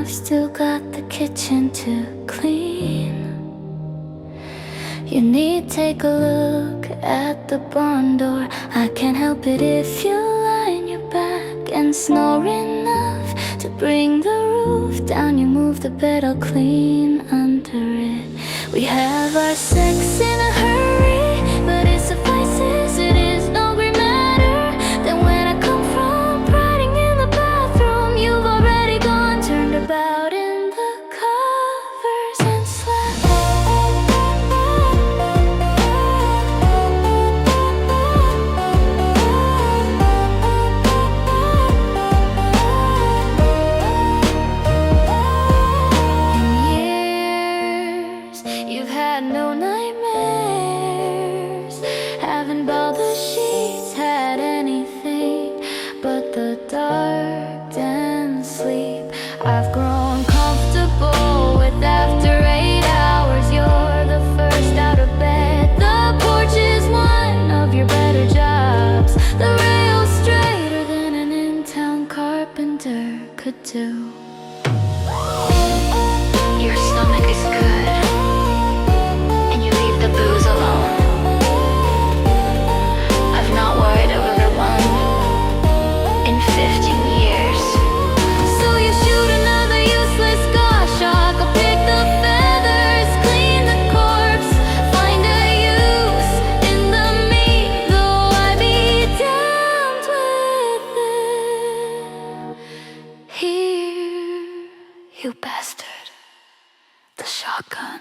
I've still got the kitchen to clean. You need take a look at the barn door. I can't help it if you lie on your back and snore enough to bring the roof down. You move the bed, I'll clean under it. We have our sex in a hurry, but it suffices, it is no great matter. Then when I come from riding in the bathroom, you've already gone, turned about in the covers and slept. In years, you've had no nightmares, haven't bowed the sheets, had anything but the dark, dense sleep. I've grown comfortable with after 8 hours. You're the first out of bed. The porch is one of your better jobs. The rail's straighter than an in-town carpenter could do. Your stomach is good, and you leave the booze alone. I've not worried over one in 15 years. So you shoot another useless goshawk. I'll pick the feathers, clean the corpse, find a use in the meat, though I be damned with it. Here, you bastard, the shotgun.